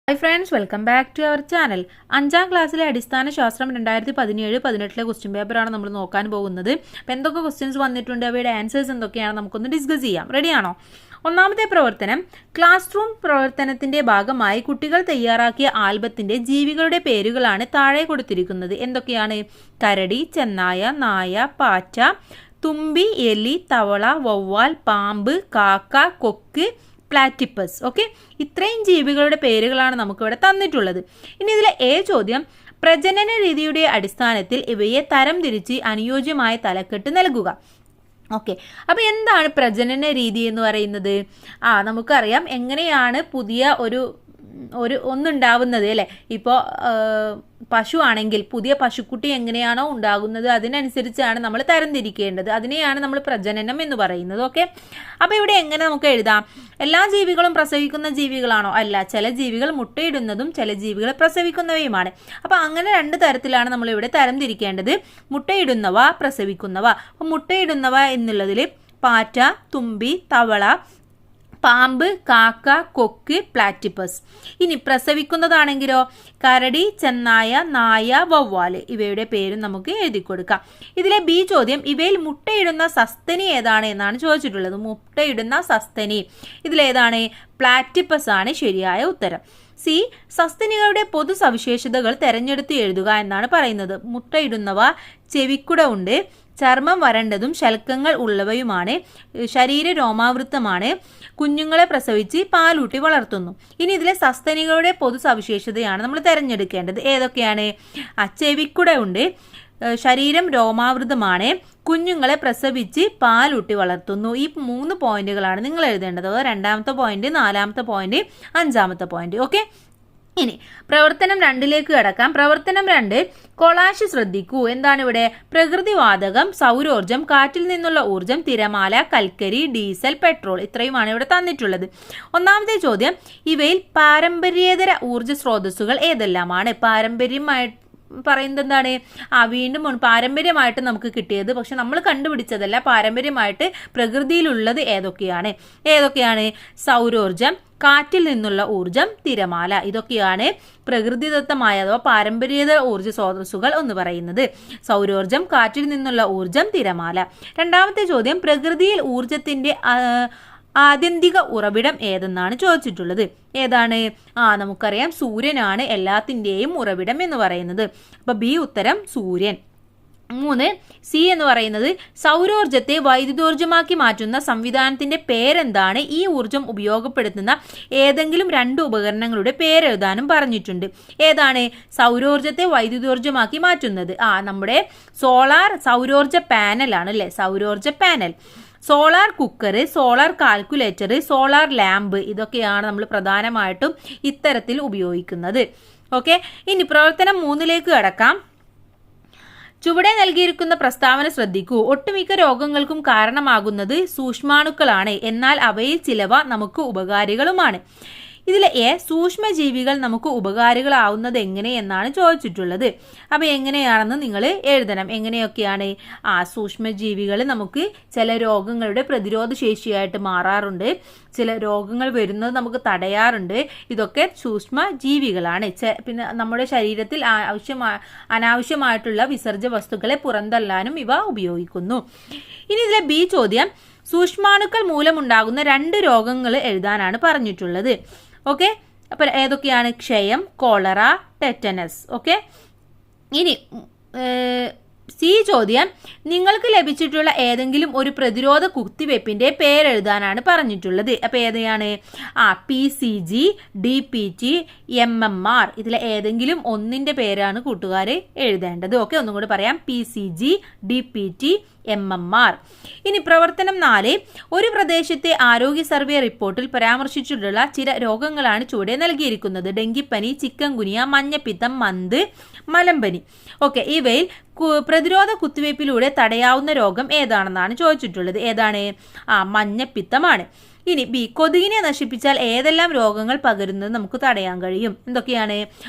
Hi friends, welcome back to our channel. 5ാം ക്ലാസ്സിലെ അടിസ്ഥാന ശാസ്ത്രം 2017-18 ക്വസ്റ്റ്യൻ പേപ്പറാണ് നമ്മൾ നോക്കാൻ പോകുന്നത്. അപ്പോൾ എന്തൊക്കെ ക്വസ്റ്റ്യൻസ് വന്നിട്ടുണ്ട്, അവയുടെ ആൻസേഴ്സ് എന്തൊക്കെയാണ് നമുക്കൊന്ന് ഡിസ്കസ് ചെയ്യാം. റെഡിയാണോ? ഒന്നാമത്തെ പ്രവർത്തനം, ക്ലാസ് റൂം പ്രവർത്തനത്തിന്റെ ഭാഗമായി കുട്ടികൾ തയ്യാറാക്കിയ ആൽബത്തിന്റെ ജീവികളുടെ പേരുകളാണ് താഴെ കൊടുത്തിരിക്കുന്നത്. എന്തൊക്കെയാണ്? കരടി, ചെന്നായ, നായ, പാറ്റ, തുമ്പി, എലി, തവള, വവ്വാൽ, പാമ്പ്, കാക്ക, കൊക്ക്, പ്ലാറ്റിപ്പസ്. ഓക്കെ, ഇത്രയും ജീവികളുടെ പേരുകളാണ് നമുക്കിവിടെ തന്നിട്ടുള്ളത്. ഇനി ഇതിലെ ചോദ്യം, പ്രജനന രീതിയുടെ അടിസ്ഥാനത്തിൽ ഇവയെ തരംതിരിച്ച് അനുയോജ്യമായ തലക്കെട്ട് നൽകുക. ഓക്കെ, അപ്പോൾ എന്താണ് പ്രജനന രീതി എന്ന് പറയുന്നത്? നമുക്കറിയാം എങ്ങനെയാണ് പുതിയ ഒന്നുണ്ടാവുന്നത് അല്ലേ. ഇപ്പോൾ പശു ആണെങ്കിൽ പുതിയ പശുക്കുട്ടി എങ്ങനെയാണോ ഉണ്ടാകുന്നത് അതിനനുസരിച്ചാണ് നമ്മൾ തരംതിരിക്കേണ്ടത്. അതിനെയാണ് നമ്മൾ പ്രജനനം എന്ന് പറയുന്നത്. ഓക്കെ, അപ്പോൾ ഇവിടെ എങ്ങനെ നമുക്ക് എഴുതാം? എല്ലാ ജീവികളും പ്രസവിക്കുന്ന ജീവികളാണോ? അല്ല, ചില ജീവികൾ മുട്ടയിടുന്നതും ചില ജീവികൾ പ്രസവിക്കുന്നവയുമാണ്. അപ്പോൾ അങ്ങനെ രണ്ട് തരത്തിലാണ് നമ്മൾ ഇവിടെ തരംതിരിക്കേണ്ടത്: മുട്ടയിടുന്നവ, പ്രസവിക്കുന്നവ. അപ്പോൾ മുട്ടയിടുന്നവ എന്നുള്ളതിൽ പാറ്റ, തുമ്പി, തവള, പാമ്പ്, കാക്ക, കൊക്ക്, പ്ലാറ്റിപ്പസ്. ഇനി പ്രസവിക്കുന്നതാണെങ്കിലോ കരടി, ചെന്നായ, നായ, വവ്വാല്. ഇവയുടെ പേരും നമുക്ക് എഴുതി കൊടുക്കാം. ഇതിലെ ബി ചോദ്യം, ഇവയിൽ മുട്ടയിടുന്ന സസ്തനി ഏതാണ് എന്നാണ് ചോദിച്ചിട്ടുള്ളത്. മുട്ടയിടുന്ന സസ്തനി ഇതിലേതാണ്? പ്ലാറ്റിപ്പസ് ആണ് ശരിയായ ഉത്തരം. സി, സസ്തനികളുടെ പൊതു സവിശേഷതകൾ തെരഞ്ഞെടുത്ത് എഴുതുക എന്നാണ് പറയുന്നത്. മുട്ടയിടുന്നവ ചെവിക്കുട ഉണ്ട്, ചർമ്മം വരണ്ടതും ശൽക്കങ്ങൾ ഉള്ളവയുമാണ്, ശരീര രോമാവൃത്തമാണ്, കുഞ്ഞുങ്ങളെ പ്രസവിച്ച് പാലൂട്ടി വളർത്തുന്നു. ഇനി ഇതിലെ സസ്തനികളുടെ പൊതു സവിശേഷതയാണ് നമ്മൾ തിരഞ്ഞെടുക്കേണ്ടത്. ഏതൊക്കെയാണ്? ചെവിക്കുട ഉണ്ട്, ശരീരം രോമാവൃതമാണ്, കുഞ്ഞുങ്ങളെ പ്രസവിച്ച് പാലൂട്ടി വളർത്തുന്നു. ഈ 3 പോയിന്റുകളാണ് നിങ്ങൾ എഴുതേണ്ടത്. രണ്ടാമത്തെ പോയിന്റ്, 4ാമത്തെ പോയിന്റ്, 5ാമത്തെ പോയിന്റ്. ഓക്കെ, ഇനി പ്രവർത്തനം 2ലേക്ക് കടക്കാം. പ്രവർത്തനം 2, കൊളാഷ് ശ്രദ്ധിക്കൂ. എന്താണ് ഇവിടെ? പ്രകൃതിവാതകം, സൗരോർജം, കാറ്റിൽ നിന്നുള്ള ഊർജം, തിരമാല, കൽക്കരി, ഡീസൽ, പെട്രോൾ. ഇത്രയുമാണ് ഇവിടെ തന്നിട്ടുള്ളത്. ഒന്നാമത്തെ ചോദ്യം, ഇവയിൽ പാരമ്പര്യേതര ഊർജ സ്രോതസ്സുകൾ ഏതെല്ലാമാണ്? പാരമ്പര്യമായിട്ട് പറയുന്നത് എന്താണ്? വീണ്ടും പാരമ്പര്യമായിട്ട് നമുക്ക് കിട്ടിയത്, പക്ഷെ നമ്മൾ കണ്ടുപിടിച്ചതല്ല. പാരമ്പര്യമായിട്ട് പ്രകൃതിയിലുള്ളത് ഏതൊക്കെയാണ്? സൗരോർജം, കാറ്റിൽ നിന്നുള്ള ഊർജം, തിരമാല. ഇതൊക്കെയാണ് പ്രകൃതിദത്തമായ അഥവാ പാരമ്പര്യേതര ഊർജ സ്രോതസ്സുകൾ എന്ന് പറയുന്നത്. സൗരോർജം, കാറ്റിൽ നിന്നുള്ള ഊർജം, തിരമാല. രണ്ടാമത്തെ ചോദ്യം, പ്രകൃതിയിൽ ഊർജത്തിന്റെ ആത്യന്തിക ഉറവിടം ഏതെന്നാണ് ചോദിച്ചിട്ടുള്ളത്. ഏതാണ്? നമുക്കറിയാം സൂര്യനാണ് എല്ലാത്തിൻ്റെയും ഉറവിടം എന്ന് പറയുന്നത്. അപ്പൊ ബി ഉത്തരം സൂര്യൻ. 3, സി എന്ന് പറയുന്നത്, സൗരോർജത്തെ വൈദ്യുതോർജമാക്കി മാറ്റുന്ന സംവിധാനത്തിന്റെ പേരെന്താണ്? ഈ ഊർജം ഉപയോഗപ്പെടുത്തുന്ന ഏതെങ്കിലും 2 ഉപകരണങ്ങളുടെ പേരെഴുതാനും പറഞ്ഞിട്ടുണ്ട്. ഏതാണ് സൗരോർജത്തെ വൈദ്യുതോർജമാക്കി മാറ്റുന്നത്? നമ്മുടെ സൗരോർജ പാനലാണ് അല്ലെ. സൗരോർജ panel, solar cooker, solar calculator, solar lamp. ഇതൊക്കെയാണ് നമ്മൾ പ്രധാനമായിട്ടും ഇത്തരത്തിൽ ഉപയോഗിക്കുന്നത്. ഓക്കെ, ഇനി പ്രവർത്തനം 3ലേക്ക് കടക്കാം. ചുവടെ നൽകിയിരിക്കുന്ന പ്രസ്താവന ശ്രദ്ധിക്കൂ. ഒട്ടുമിക്ക രോഗങ്ങൾക്കും കാരണമാകുന്നത് സൂക്ഷ്മാണുക്കളാണ്, എന്നാൽ അവയിൽ ചിലവ നമുക്ക് ഉപകാരികളുമാണ്. ഇതിലെ സൂക്ഷ്മജീവികൾ നമുക്ക് ഉപകാരികളാവുന്നത് എങ്ങനെ എന്നാണ് ചോദിച്ചിട്ടുള്ളത്. അപ്പോൾ എങ്ങനെയാണെന്ന് നിങ്ങൾ എഴുതണം. എങ്ങനെയൊക്കെയാണ്? സൂക്ഷ്മജീവികൾ നമുക്ക് ചില രോഗങ്ങളുടെ പ്രതിരോധ ശേഷിയായിട്ട് മാറാറുണ്ട്, ചില രോഗങ്ങൾ വരുന്നത് നമുക്ക് തടയാറുണ്ട്. ഇതൊക്കെ സൂക്ഷ്മജീവികളാണ്. പിന്നെ നമ്മുടെ ശരീരത്തിൽ അനാവശ്യമായിട്ടുള്ള വിസർജ്ജ വസ്തുക്കളെ പുറന്തള്ളാനും ഇവ ഉപയോഗിക്കുന്നു. ഇനി ഇതിലെ ബി ചോദ്യം, സൂക്ഷ്മാണുക്കൾ മൂലമുണ്ടാകുന്ന 2 രോഗങ്ങൾ എഴുതാനാണ് പറഞ്ഞിട്ടുള്ളത്. ഓക്കെ, അപ്പോൾ ഏതൊക്കെയാണ്? ക്ഷയം, കോളറ, ടെറ്റനസ്. ഓക്കെ, ഇനി സി ചോദ്യം, നിങ്ങൾക്ക് ലഭിച്ചിട്ടുള്ള ഏതെങ്കിലും ഒരു പ്രതിരോധ കുത്തിവയ്പ്പിന്റെ പേരെഴുതാനാണ് പറഞ്ഞിട്ടുള്ളത്. അപ്പോൾ ഏതാണ്? PCG, DPT, MMR. ഇതിലെ ഏതെങ്കിലും ഒന്നിന്റെ പേരാണ് കൂട്ടുകാർ എഴുതേണ്ടത്. ഓക്കെ, ഒന്നും കൂടി പറയാം: PCG, DPT, MMR. ഇനി പ്രവർത്തനം 4, ഒരു പ്രദേശത്തെ ആരോഗ്യ സർവേ റിപ്പോർട്ടിൽ പരാമർശിച്ചിട്ടുള്ള ചില രോഗങ്ങളാണ് ചുവടെ നൽകിയിരിക്കുന്നത്. ഡെങ്കിപ്പനി, ചിക്കൻ ഗുനിയ, മഞ്ഞപ്പിത്തം, മന്ത്, മലമ്പനി. ഓക്കെ, ഇവയിൽ പ്രതിരോധ കുത്തിവയ്പ്പിലൂടെ തടയാവുന്ന രോഗം ഏതാണെന്നാണ് ചോദിച്ചിട്ടുള്ളത്. ഏതാണ്? മഞ്ഞപ്പിത്തമാണ്. ഇനി ബി, കൊതുകിനെ നശിപ്പിച്ചാൽ ഏതെല്ലാം രോഗങ്ങൾ പകരുന്നത് നമുക്ക് തടയാൻ കഴിയും? എന്തൊക്കെയാണ്?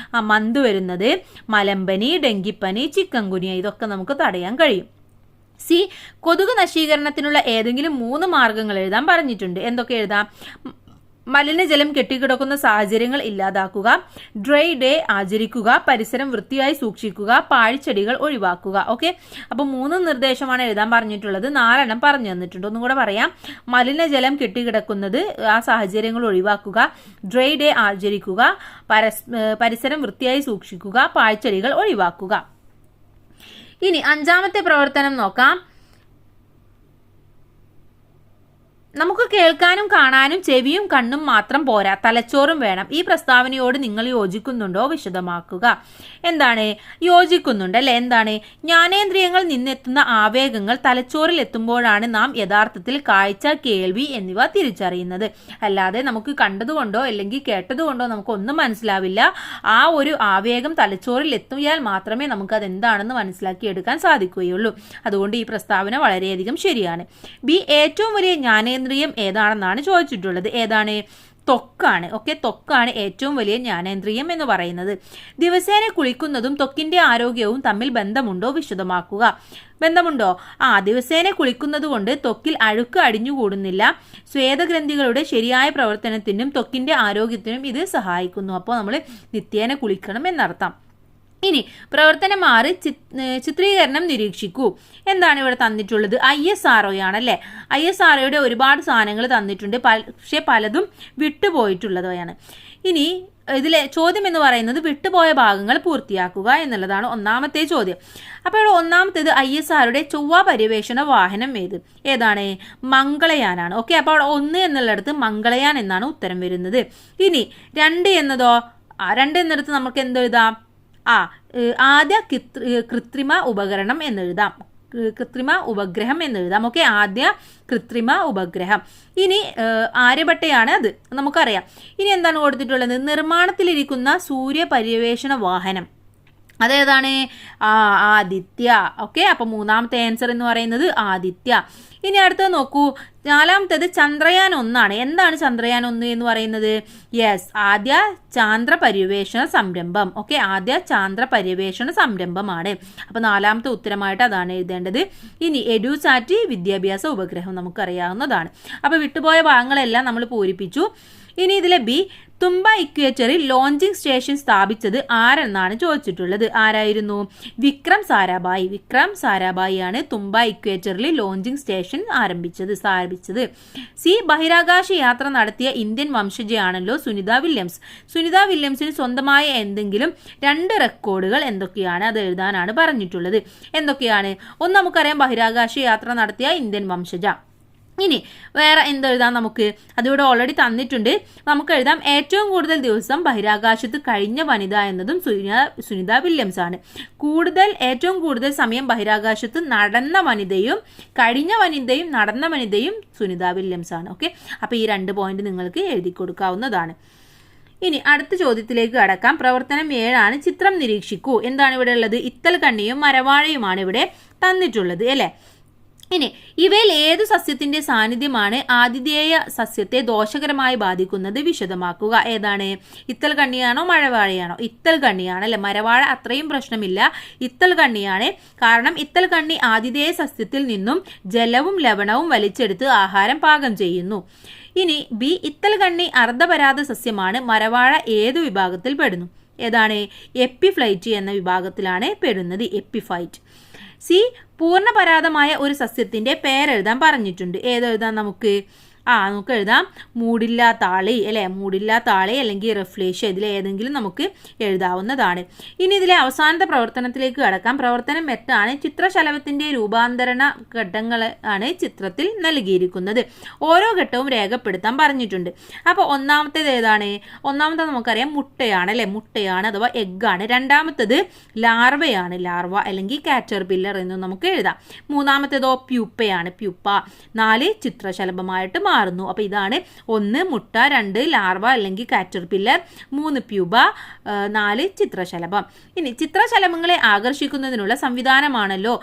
മന്ത് വരുന്നത്, മലമ്പനി, ഡെങ്കിപ്പനി, ചിക്കൻ ഗുനിയ. ഇതൊക്കെ നമുക്ക് തടയാൻ കഴിയും. സി, കൊതുക് നശീകരണത്തിനുള്ള ഏതെങ്കിലും 3 മാർഗങ്ങൾ എഴുതാൻ പറഞ്ഞിട്ടുണ്ട്. എന്തൊക്കെ എഴുതാം? മലിനജലം കെട്ടിക്കിടക്കുന്ന സാഹചര്യങ്ങൾ ഇല്ലാതാക്കുക, ഡ്രൈ ഡേ ആചരിക്കുക, പരിസരം വൃത്തിയായി സൂക്ഷിക്കുക, പാഴ്ചെടികൾ ഒഴിവാക്കുക. ഓക്കെ, അപ്പോൾ 3 നിർദ്ദേശമാണ് എഴുതാൻ പറഞ്ഞിട്ടുള്ളത്, 4 പറഞ്ഞു തന്നിട്ടുണ്ട്. ഒന്നും കൂടെ പറയാം. മലിനജലം കെട്ടിക്കിടക്കുന്നത് ആ സാഹചര്യങ്ങൾ ഒഴിവാക്കുക, ഡ്രൈ ഡേ ആചരിക്കുക, പരിസരം വൃത്തിയായി സൂക്ഷിക്കുക, പാഴ്ചെടികൾ ഒഴിവാക്കുക. ഇനി 5ാമത്തെ പ്രവർത്തനം നോക്കാം. നമുക്ക് കേൾക്കാനും കാണാനും ചെവിയും കണ്ണും മാത്രം പോരാ, തലച്ചോറും വേണം. ഈ പ്രസ്താവനയോട് നിങ്ങൾ യോജിക്കുന്നുണ്ടോ? വിശദമാക്കുക. എന്താണ് യോജിക്കുന്നുണ്ട് അല്ലെ? എന്താണ്? ജ്ഞാനേന്ദ്രിയങ്ങൾ നിന്നെത്തുന്ന ആവേഗങ്ങൾ തലച്ചോറിൽ എത്തുമ്പോഴാണ് നാം യഥാർത്ഥത്തിൽ കാഴ്ച, കേൾവി എന്നിവ തിരിച്ചറിയുന്നത്. അല്ലാതെ നമുക്ക് കണ്ടതുകൊണ്ടോ അല്ലെങ്കിൽ കേട്ടതുകൊണ്ടോ നമുക്കൊന്നും മനസ്സിലാവില്ല. ആ ഒരു ആവേഗം തലച്ചോറിൽ എത്തിയാൽ മാത്രമേ നമുക്ക് അതെന്താണെന്ന് മനസ്സിലാക്കിയെടുക്കാൻ സാധിക്കുകയുള്ളൂ. അതുകൊണ്ട് ഈ പ്രസ്താവന വളരെയധികം ശരിയാണ്. ബി, ഏറ്റവും വലിയ ജ്ഞാനേന്ദ്രിയം ഏതാണെന്നാണ് ചോദിച്ചിട്ടുള്ളത്. ഏതാണ്? ത്വക്കാണ്. ഓക്കെ, ത്വക്കാണ് ഏറ്റവും വലിയ ജ്ഞാനേന്ദ്രിയം എന്ന് പറയുന്നത്. ദിവസേന കുളിക്കുന്നതും ത്വക്കിന്റെ ആരോഗ്യവും തമ്മിൽ ബന്ധമുണ്ടോ? വിശദമാക്കുക. ബന്ധമുണ്ടോ? ദിവസേന കുളിക്കുന്നത് കൊണ്ട് ത്വക്കിൽ അഴുക്ക് അടിഞ്ഞുകൂടുന്നില്ല. സ്വേദഗ്രന്ഥികളുടെ ശരിയായ പ്രവർത്തനത്തിനും ത്വക്കിന്റെ ആരോഗ്യത്തിനും ഇത് സഹായിക്കുന്നു. അപ്പോൾ നമ്മൾ നിത്യേന കുളിക്കണം എന്നർത്ഥം. ഇനി പ്രവർത്തനം 6, ചിത്രീകരണം നിരീക്ഷിക്കൂ. എന്താണ് ഇവിടെ തന്നിട്ടുള്ളത്? ISRO ആണല്ലേ. ISROയുടെ ഒരുപാട് സാധനങ്ങൾ തന്നിട്ടുണ്ട്, പക്ഷെ പലതും വിട്ടുപോയിട്ടുള്ളതാണ്. ഇനി ഇതിലെ ചോദ്യം എന്ന് പറയുന്നത് വിട്ടുപോയ ഭാഗങ്ങൾ പൂർത്തിയാക്കുക എന്നുള്ളതാണ് 1ാമത്തെ ചോദ്യം. അപ്പോൾ ഇവിടെ 1ാമത്തേത് ISROയുടെ ചൊവ്വ പര്യവേഷണ വാഹനം ഏതാണ്? മംഗളയാനാണ്. ഓക്കെ, അപ്പോൾ അവിടെ 1 എന്നുള്ളിടത്ത് മംഗളയാൻ എന്നാണ് ഉത്തരം വരുന്നത്. ഇനി 2 എന്നതോ? 2 എന്നിടത്ത് നമുക്ക് എന്തെഴുതാം? ആദ്യ കൃത്രിമ ഉപകരണം എന്നെഴുതാം, കൃത്രിമ ഉപഗ്രഹം എന്നെഴുതാം. ഓക്കെ, ആദ്യ കൃത്രിമ ഉപഗ്രഹം. ഇനി ആര്യഭട്ടയാണ് അത്, നമുക്കറിയാം. ഇനി എന്താണ് കൊടുത്തിട്ടുള്ളത്? നിർമ്മാണത്തിലിരിക്കുന്ന സൂര്യപര്യവേഷണ വാഹനം. അതേതാണ്? ആദിത്യ. ഓക്കെ, അപ്പൊ 3ാമത്തെ ആൻസർ എന്ന് പറയുന്നത് ആദിത്യ. ഇനി അടുത്തത് നോക്കൂ, 4ാമത്തേത് ചന്ദ്രയാൻ 1 എന്താണ് ചന്ദ്രയാൻ 1 എന്ന് പറയുന്നത്? യെസ്, ആദ്യ ചാന്ദ്ര പര്യവേഷണ സംരംഭം. ഓക്കെ, ആദ്യ ചാന്ദ്ര പര്യവേഷണ സംരംഭമാണ്. അപ്പൊ 4ാമത്തെ ഉത്തരമായിട്ട് അതാണ് എഴുതേണ്ടത്. ഇനി എഡ്യൂസാറ്റ് വിദ്യാഭ്യാസ ഉപഗ്രഹം നമുക്കറിയാവുന്നതാണ്. അപ്പൊ വിട്ടുപോയ ഭാഗങ്ങളെല്ലാം നമ്മൾ പൂരിപ്പിച്ചു. ഇനി ഇതിലെ ബി, തുമ്പ ഇക്വേറ്ററിൽ ലോഞ്ചിങ് സ്റ്റേഷൻ സ്ഥാപിച്ചത് ആരെന്നാണ് ചോദിച്ചിട്ടുള്ളത്. ആരായിരുന്നു? വിക്രം സാരാഭായി. വിക്രം സാരാഭായി ആണ് തുമ്പ ഇക്വേറ്ററിൽ ലോഞ്ചിങ് സ്റ്റേഷൻ സ്ഥാപിച്ചത്. സി, ബഹിരാകാശ യാത്ര നടത്തിയ ഇന്ത്യൻ വംശജയാണല്ലോ സുനിത വില്യംസ്. സുനിത വില്യംസിന് സ്വന്തമായ എന്തെങ്കിലും 2 റെക്കോർഡുകൾ എന്തൊക്കെയാണ്? അത് എഴുതാനാണ് പറഞ്ഞിട്ടുള്ളത്. എന്തൊക്കെയാണ്? ഒന്ന് നമുക്കറിയാം, ബഹിരാകാശ യാത്ര നടത്തിയ ഇന്ത്യൻ വംശജ. ഇനി വേറെ എന്തെഴുതാം നമുക്ക്? അതിവിടെ ഓൾറെഡി തന്നിട്ടുണ്ട്. നമുക്ക് എഴുതാം ഏറ്റവും കൂടുതൽ ദിവസം ബഹിരാകാശത്ത് കഴിഞ്ഞ വനിത എന്നതും സുനിത വില്യംസ് ആണ്. ഏറ്റവും കൂടുതൽ സമയം ബഹിരാകാശത്ത് നടന്ന വനിതയും കഴിഞ്ഞ വനിതയും നടന്ന വനിതയും സുനിത വില്യംസ് ആണ്. ഓക്കെ, അപ്പോൾ ഈ 2 പോയിന്റ് നിങ്ങൾക്ക് എഴുതി കൊടുക്കാവുന്നതാണ്. ഇനി അടുത്ത ചോദ്യത്തിലേക്ക് കടക്കാം. പ്രവർത്തനം 7 ചിത്രം നിരീക്ഷിക്കൂ. എന്താണ് ഇവിടെ ഉള്ളത്? ഇത്തൽ കണ്ണിയും മരവാഴയുമാണ് ഇവിടെ തന്നിട്ടുള്ളത് അല്ലേ. ഇനി ഇവയിൽ ഏതു സസ്യത്തിന്റെ സാന്നിധ്യമാണ് ആതിഥേയ സസ്യത്തെ ദോഷകരമായി ബാധിക്കുന്നത്? വിശദമാക്കുക. ഏതാണ്? ഇത്തൽ കണ്ണിയാണോ മരവാഴയാണോ? ഇത്തൽ കണ്ണിയാണ് അല്ലെ. മരവാഴ അത്രയും പ്രശ്നമില്ല, ഇത്തൽ കണ്ണിയാണ്. കാരണം ഇത്തൽ കണ്ണി ആതിഥേയ സസ്യത്തിൽ നിന്നും ജലവും ലവണവും വലിച്ചെടുത്ത് ആഹാരം പാകം ചെയ്യുന്നു. ഇനി ബി, ഇത്തൽ കണ്ണി അർദ്ധപരാത സസ്യമാണ്. മരവാഴ ഏതു വിഭാഗത്തിൽ പെടുന്നു? ഏതാണ്? എപ്പിഫൈറ്റ് എന്ന വിഭാഗത്തിലാണ് പെടുന്നത്. എപ്പിഫൈറ്റ്. സി, പൂർണ്ണപരാതമായ ഒരു സസ്യത്തിന്റെ പേരെഴുതാൻ പറഞ്ഞിട്ടുണ്ട്. ഏതെഴുതാം നമുക്ക്? നമുക്ക് എഴുതാം മൂടില്ലാത്താളി അല്ലെ. മൂടില്ലാത്താളി അല്ലെങ്കിൽ റെഫ്ലേഷ്യ, ഇതിൽ ഏതെങ്കിലും നമുക്ക് എഴുതാവുന്നതാണ്. ഇനി ഇതിലെ അവസാനത്തെ പ്രവർത്തനത്തിലേക്ക് കടക്കാം. പ്രവർത്തനം 8 ചിത്രശലഭത്തിന്റെ രൂപാന്തരണ ഘട്ടങ്ങൾ ആണ് ചിത്രത്തിൽ നൽകിയിരിക്കുന്നത്. ഓരോ ഘട്ടവും രേഖപ്പെടുത്താൻ പറഞ്ഞിട്ടുണ്ട്. അപ്പോൾ 1ാമത്തേത് ഏതാണ്? 1ാമത്തെ നമുക്കറിയാം മുട്ടയാണ് അല്ലെ. മുട്ടയാണ് അഥവാ എഗ്ഗാണ്. 2ാമത്തേത് ലാർവയാണ്, ലാർവ അല്ലെങ്കിൽ കാറ്റർപില്ലർ എന്നും നമുക്ക് എഴുതാം. 3ാമത്തേതോ പ്യൂപ്പയാണ്, പ്യൂപ്പ. 4 ചിത്രശലഭമായിട്ട് മാറുന്നു. അപ്പോൾ ഇതാണ് 1 മുട്ട, 2 ലാർവ അല്ലെങ്കിൽ കാറ്റർപില്ലർ, 3 പ്യൂബ, 4 ചിത്രശലഭം. ഇനി ചിത്രശലഭങ്ങളെ ആകർഷിക്കുന്നതിനുള്ള സംവിധാനമാണല്ലോ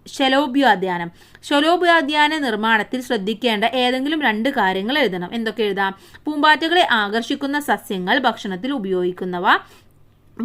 ശലോഭ്യാധ്യാനം. ശലോഭ്യാധ്യാന നിർമ്മാണത്തിൽ ശ്രദ്ധിക്കേണ്ട ഏതെങ്കിലും 2 കാര്യങ്ങൾ എഴുതണം. എന്തൊക്കെ എഴുതാം? പൂമ്പാറ്റകളെ ആകർഷിക്കുന്ന സസ്യങ്ങൾ, ഭക്ഷണത്തിൽ ഉപയോഗിക്കുന്നവ,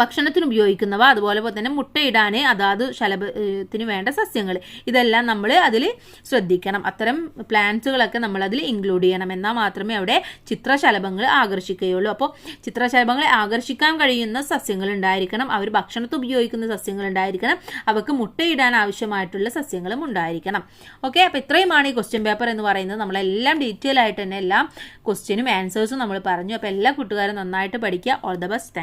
ഭക്ഷണത്തിന് ഉപയോഗിക്കുന്നവ, അതുപോലെ തന്നെ മുട്ടയിടാൻ അതാത് ശലഭത്തിന് വേണ്ട സസ്യങ്ങൾ, ഇതെല്ലാം നമ്മൾ അതിൽ ശ്രദ്ധിക്കണം. അത്തരം പ്ലാന്റ്സുകളൊക്കെ നമ്മൾ അതിൽ ഇൻക്ലൂഡ് ചെയ്യണം. എന്നാൽ മാത്രമേ അവിടെ ചിത്രശലഭങ്ങൾ ആകർഷിക്കുകയുള്ളൂ. അപ്പോൾ ചിത്രശലഭങ്ങളെ ആകർഷിക്കാൻ കഴിയുന്ന സസ്യങ്ങൾ ഉണ്ടായിരിക്കണം, അവർ ഭക്ഷണത്തിന് ഉപയോഗിക്കുന്ന സസ്യങ്ങൾ ഉണ്ടായിരിക്കണം, അവർക്ക് മുട്ടയിടാൻ ആവശ്യമായിട്ടുള്ള സസ്യങ്ങളും ഉണ്ടായിരിക്കണം. ഓക്കെ, അപ്പോൾ ഇത്രയുമാണ് ഈ ക്വസ്റ്റ്യൻ പേപ്പർ എന്ന് പറയുന്നത്. നമ്മളെല്ലാം ഡീറ്റെയിൽ ആയിട്ട് തന്നെ എല്ലാ ക്വസ്റ്റ്യനും ആൻസേഴ്സും നമ്മൾ പറഞ്ഞു. അപ്പോൾ എല്ലാ കൂട്ടുകാരും നന്നായിട്ട് പഠിക്കുക. All the best.